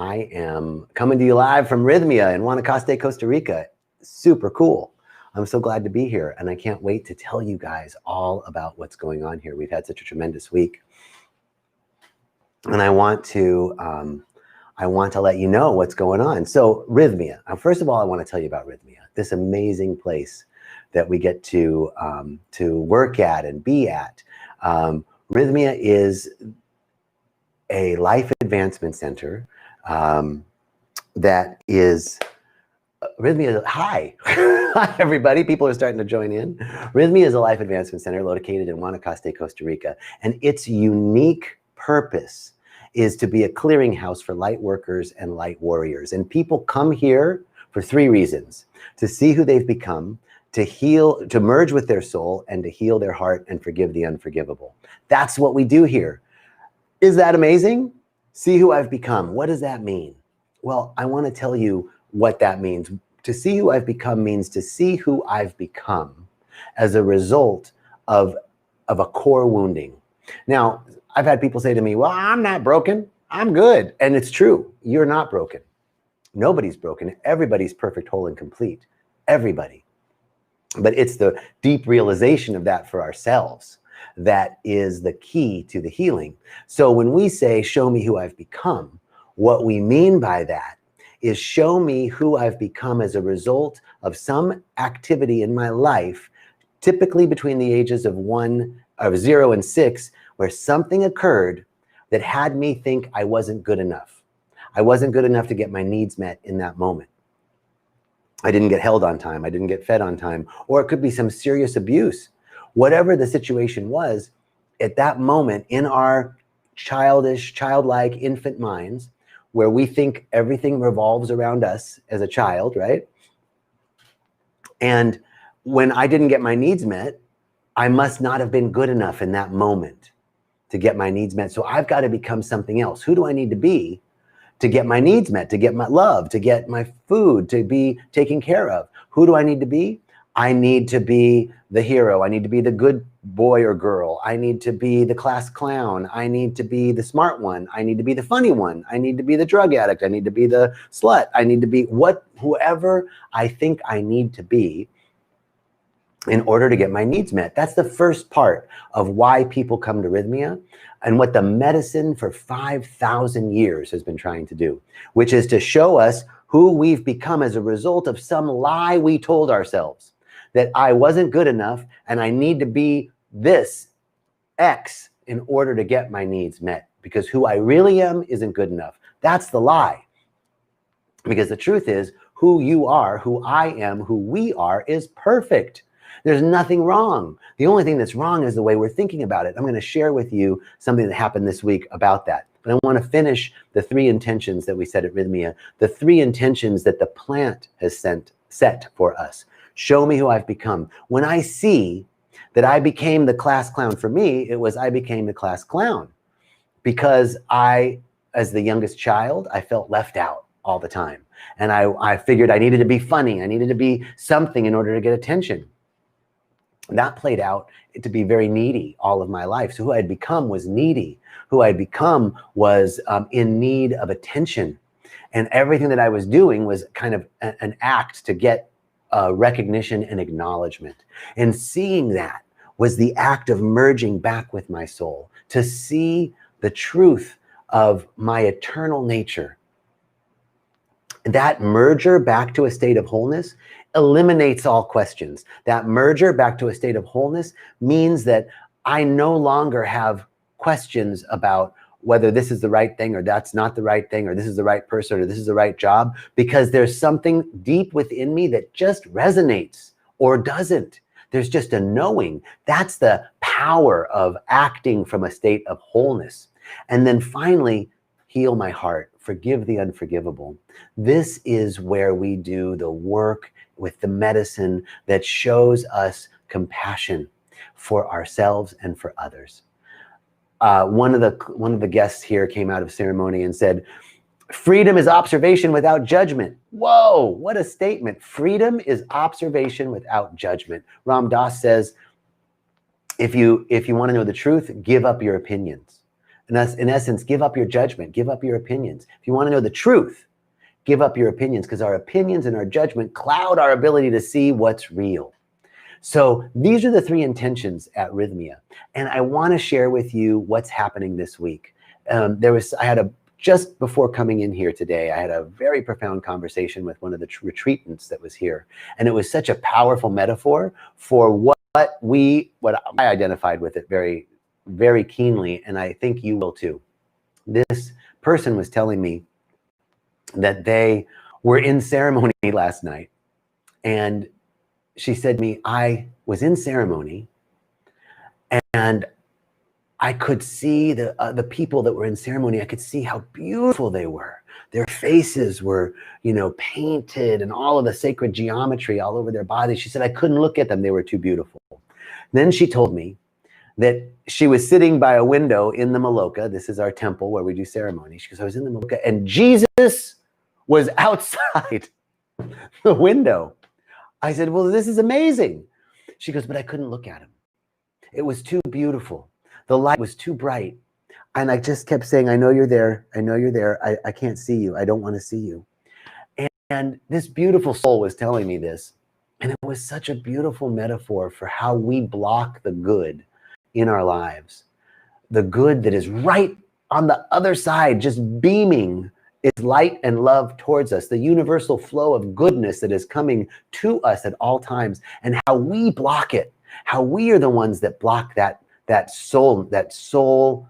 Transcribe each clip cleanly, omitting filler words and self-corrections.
I am coming to you live from Rythmia in Guanacaste, Costa Rica. Super cool. I'm so glad to be here, and I can't wait to tell you guys all about what's going on here. We've had such a tremendous week, and I want to let you know what's going on. So Rythmia. First of all, I want to tell you about Rythmia, this amazing place that we get to work at and be at. Rythmia is a life advancement center that is Rythmia. Hi. Hi, everybody. People are starting to join in. Rythmia is a life advancement center located in Guanacaste, Costa Rica, and its unique purpose is to be a clearinghouse for light workers and light warriors. And people come here for three reasons: to see who they've become, to heal, to merge with their soul, and to heal their heart and forgive the unforgivable. That's what we do here. Is that amazing? See who I've become. What does that mean? Well, I want to tell you what that means. To see who I've become means to see who I've become as a result of a core wounding. Now, I've had people say to me, well, I'm not broken, I'm good. And it's true, you're not broken. Nobody's broken. Everybody's perfect, whole, and complete. Everybody. But it's the deep realization of that for ourselves that is the key to the healing. So when we say, show me who I've become, what we mean by that is show me who I've become as a result of some activity in my life, typically between the ages of 0 and 6, where something occurred that had me think I wasn't good enough. I wasn't good enough to get my needs met in that moment. I didn't get held on time. I didn't get fed on time. Or it could be some serious abuse. Whatever the situation was, at that moment in our childish, childlike infant minds, where we think everything revolves around us as a child, right? And when I didn't get my needs met, I must not have been good enough in that moment to get my needs met. So I've got to become something else. Who do I need to be to get my needs met, to get my love, to get my food, to be taken care of? Who do I need to be? I need to be the hero. I need to be the good boy or girl. I need to be the class clown. I need to be the smart one. I need to be the funny one. I need to be the drug addict. I need to be the slut. I need to be whoever I think I need to be in order to get my needs met. That's the first part of why people come to Rythmia and what the medicine for 5,000 years has been trying to do, which is to show us who we've become as a result of some lie we told ourselves, that I wasn't good enough and I need to be this X in order to get my needs met, because who I really am isn't good enough. That's the lie. Because the truth is, who you are, who I am, who we are is perfect. There's nothing wrong. The only thing that's wrong is the way we're thinking about it. I'm going to share with you something that happened this week about that. But I want to finish the 3 intentions that we set at Rythmia, the 3 intentions that the plant has set for us. Show me who I've become. When I see that I became the class clown, for me, it was I became the class clown because as the youngest child, I felt left out all the time. And I figured I needed to be funny. I needed to be something in order to get attention. That played out to be very needy all of my life. So who I'd become was needy. Who I'd become was in need of attention. And everything that I was doing was kind of an act to get recognition and acknowledgement. And seeing that was the act of merging back with my soul, to see the truth of my eternal nature. That merger back to a state of wholeness eliminates all questions. That merger back to a state of wholeness means that I no longer have questions about whether this is the right thing or that's not the right thing, or this is the right person or this is the right job, because there's something deep within me that just resonates or doesn't. There's just a knowing. That's the power of acting from a state of wholeness. And then finally, heal my heart, forgive the unforgivable. This is where we do the work with the medicine that shows us compassion for ourselves and for others. One of the guests here came out of ceremony and said, freedom is observation without judgment. Whoa, what a statement. Freedom is observation without judgment. Ram Dass says, if you want to know the truth, give up your opinions. In essence, give up your judgment, give up your opinions. If you want to know the truth, give up your opinions, because our opinions and our judgment cloud our ability to see what's real. So these are the 3 intentions at Rythmia. And I want to share with you what's happening this week. Just before coming in here today, I had a very profound conversation with one of the retreatants that was here. And it was such a powerful metaphor for what I identified with it very, very keenly. And I think you will too. This person was telling me that they were in ceremony last night. And she said to me, I was in ceremony and I could see the people that were in ceremony. I could see how beautiful they were. Their faces were, painted, and all of the sacred geometry all over their bodies. She said, I couldn't look at them. They were too beautiful. Then she told me that she was sitting by a window in the Maloka. This is our temple where we do ceremony. She goes, I was in the Maloka and Jesus was outside the window. I said, well, this is amazing. She goes, but I couldn't look at him. It was too beautiful. The light was too bright. And I just kept saying, I know you're there. I know you're there. I can't see you. I don't want to see you. And this beautiful soul was telling me this. And it was such a beautiful metaphor for how we block the good in our lives. The good that is right on the other side, just beaming its light and love towards us. The universal flow of goodness that is coming to us at all times. And how we block it. How we are the ones that block that soul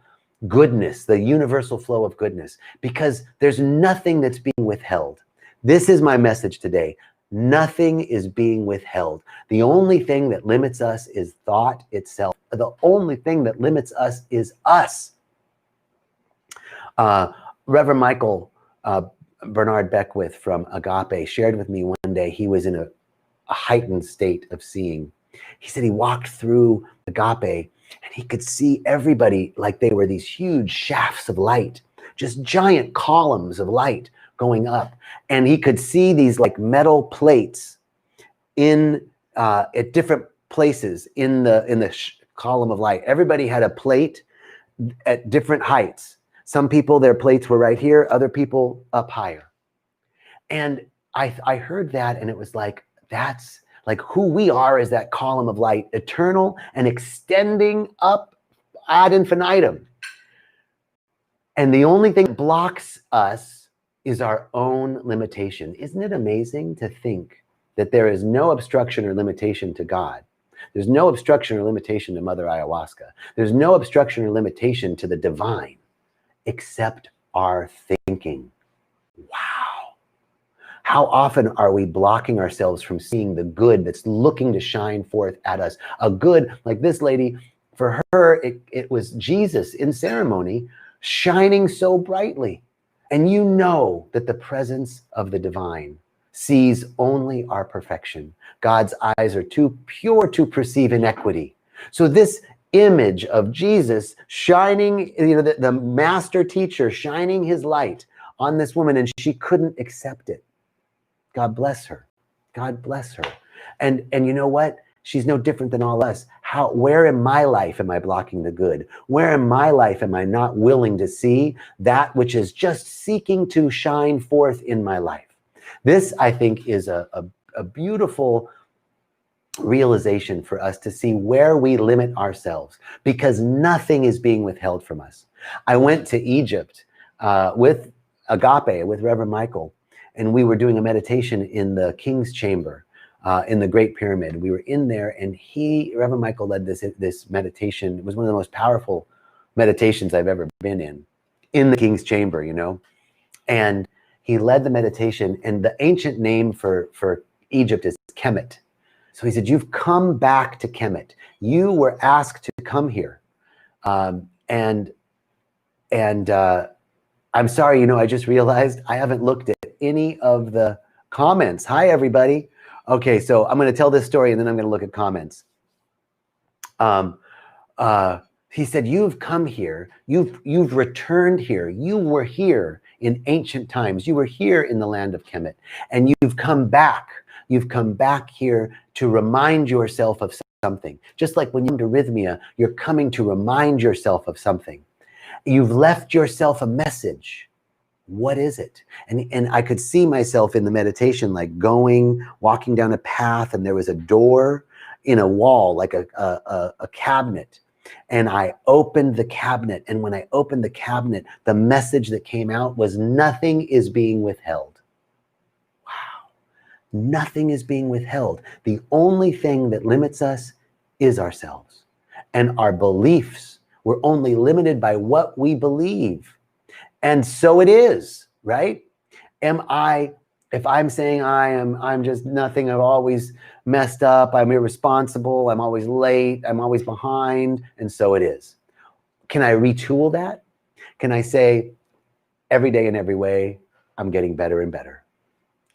goodness, the universal flow of goodness, because there's nothing that's being withheld. This is my message today. Nothing is being withheld. The only thing that limits us is thought itself. The only thing that limits us is us. Reverend Michael Bernard Beckwith from Agape shared with me one day, he was in a heightened state of seeing. He said he walked through Agape and he could see everybody like they were these huge shafts of light, just giant columns of light going up. And he could see these like metal plates at different places in the column of light. Everybody had a plate at different heights. Some people, their plates were right here, other people up higher. And I heard that and it was like, that's like who we are is that column of light, eternal and extending up ad infinitum. And the only thing that blocks us is our own limitation. Isn't it amazing to think that there is no obstruction or limitation to God? There's no obstruction or limitation to Mother Ayahuasca. There's no obstruction or limitation to the divine, except our thinking. Wow. How often are we blocking ourselves from seeing the good that's looking to shine forth at us? A good, like this lady, for her, it was Jesus in ceremony shining so brightly. And you know that the presence of the divine sees only our perfection. God's eyes are too pure to perceive inequity. So this image of Jesus shining, the master teacher shining his light on this woman, and she couldn't accept it. God bless her. God bless her. And you know what? She's no different than all us. Where in my life am I blocking the good? Where in my life am I not willing to see that which is just seeking to shine forth in my life? This, I think, is a beautiful realization for us to see where we limit ourselves, because nothing is being withheld from us. I went to Egypt with Agape, with Reverend Michael, and we were doing a meditation in the King's Chamber in the Great Pyramid. We were in there, and Reverend Michael led this meditation. It was one of the most powerful meditations I've ever been in the King's Chamber, And he led the meditation, and the ancient name for Egypt is Kemet. So he said, you've come back to Kemet. You were asked to come here. And I'm sorry, I just realized I haven't looked at any of the comments. Hi, everybody. Okay, so I'm going to tell this story and then I'm going to look at comments. He said, you've come here. You've returned here. You were here in ancient times. You were here in the land of Kemet, and you've come back. You've come back here to remind yourself of something. Just like when you come to Rythmia, you're coming to remind yourself of something. You've left yourself a message. What is it? And I could see myself in the meditation, like walking down a path, and there was a door in a wall, like a cabinet. And I opened the cabinet. And when I opened the cabinet, the message that came out was, nothing is being withheld. Wow. Nothing is being withheld. The only thing that limits us is ourselves and our beliefs. We're only limited by what we believe. And so it is, right? If I'm saying I'm just nothing, I've always messed up, I'm irresponsible, I'm always late, I'm always behind, and so it is. Can I retool that? Can I say, every day in every way, I'm getting better and better.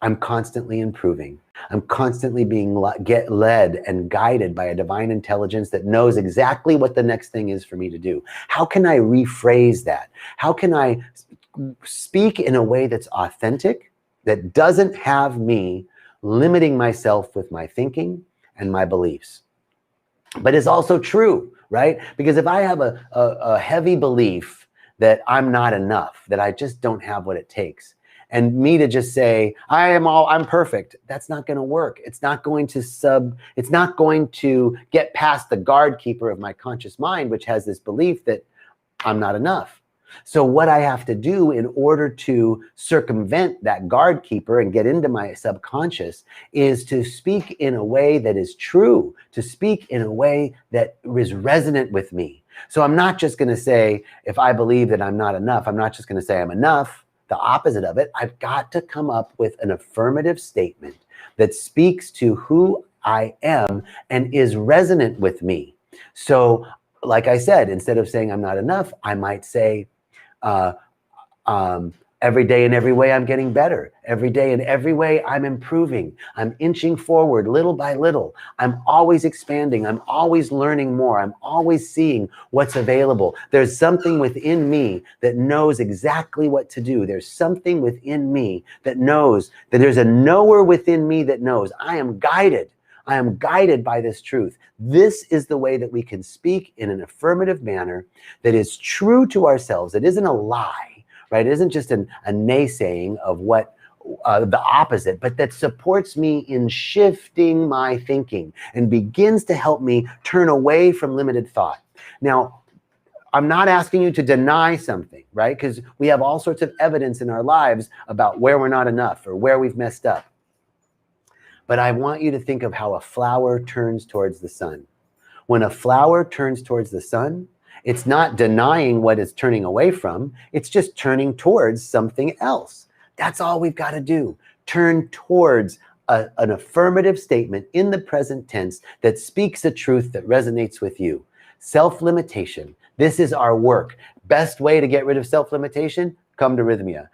I'm constantly improving. I'm constantly being led and guided by a divine intelligence that knows exactly what the next thing is for me to do. How can I rephrase that? How can I speak in a way that's authentic, that doesn't have me limiting myself with my thinking and my beliefs, but is also true, right? Because if I have a heavy belief that I'm not enough, that I just don't have what it takes, and me to just say, I'm perfect, that's not going to work. It's not going to get past the guard keeper of my conscious mind, which has this belief that I'm not enough. So what I have to do in order to circumvent that guard keeper and get into my subconscious is to speak in a way that is true, to speak in a way that is resonant with me. So I'm not just going to say, if I believe that I'm not enough, I'm not just going to say I'm enough. The opposite of it, I've got to come up with an affirmative statement that speaks to who I am and is resonant with me. So, like I said, instead of saying I'm not enough, I might say, every day in every way, I'm getting better. Every day in every way, I'm improving. I'm inching forward little by little. I'm always expanding. I'm always learning more. I'm always seeing what's available. There's something within me that knows exactly what to do. There's something within me that knows that there's a knower within me that knows. I am guided. I am guided by this truth. This is the way that we can speak in an affirmative manner that is true to ourselves. It isn't a lie, right? It isn't just a naysaying of what the opposite, but that supports me in shifting my thinking and begins to help me turn away from limited thought. Now, I'm not asking you to deny something, right? Because we have all sorts of evidence in our lives about where we're not enough or where we've messed up. But I want you to think of how a flower turns towards the sun. When a flower turns towards the sun, it's not denying what it's turning away from. It's just turning towards something else. That's all we've got to do. Turn towards an affirmative statement in the present tense that speaks a truth that resonates with you. Self-limitation. This is our work. Best way to get rid of self-limitation? Come to Rythmia.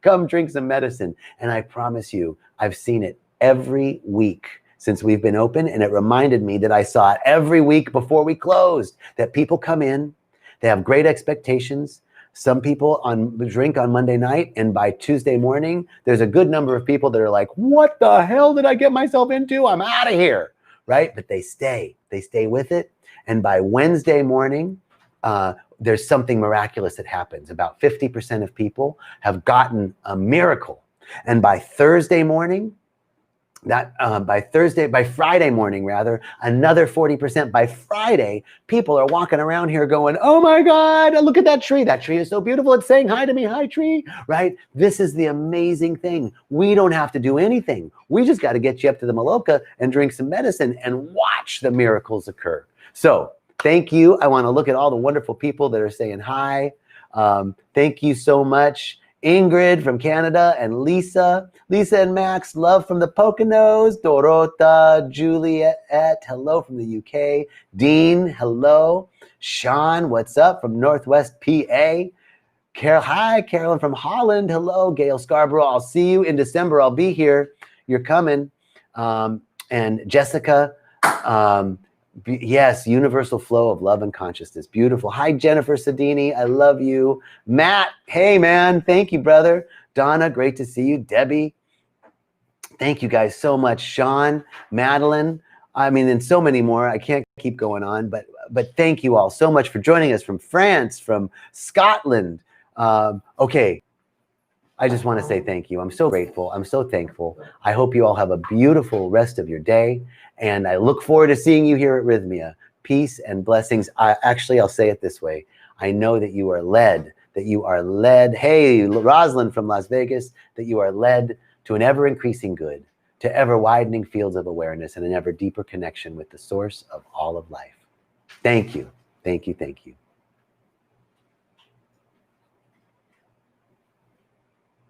come drink some medicine. And I promise you, I've seen it every week since we've been open. And it reminded me that I saw it every week before we closed, that people come in, they have great expectations. Some people drink on Monday night, and by Tuesday morning, there's a good number of people that are like, what the hell did I get myself into? I'm out of here, right? But they stay with it. And by Wednesday morning, there's something miraculous that happens. About 50% of people have gotten a miracle. And by Thursday morning, by Friday morning, rather, another 40%. By Friday, people are walking around here going, oh my God, look at that tree. That tree is so beautiful. It's saying hi to me. Hi, tree, right? This is the amazing thing. We don't have to do anything. We just got to get you up to the Maloka and drink some medicine and watch the miracles occur. So thank you. I want to look at all the wonderful people that are saying hi. Thank you so much. Ingrid from Canada and Lisa and Max, love from the Poconos. Dorota, Juliet, hello from the UK. Dean, hello. Sean, what's up from Northwest PA. Hi, Carolyn from Holland, hello. Gail Scarborough, I'll see you in December. I'll be here. You're coming. And Jessica, yes, universal flow of love and consciousness. Beautiful. Hi, Jennifer Sedini. I love you. Matt, hey, man. Thank you, brother. Donna, great to see you. Debbie, thank you guys so much. Sean, Madeline, I mean, and so many more. I can't keep going on, but But thank you all so much for joining us from France, from Scotland. Okay, I just want to say thank you. I'm so grateful. I'm so thankful. I hope you all have a beautiful rest of your day. And I look forward to seeing you here at Rythmia. Peace and blessings. I'll say it this way. I know that you are led, hey, Rosalind from Las Vegas, that you are led to an ever-increasing good, to ever-widening fields of awareness and an ever-deeper connection with the source of all of life. Thank you. Thank you. Thank you.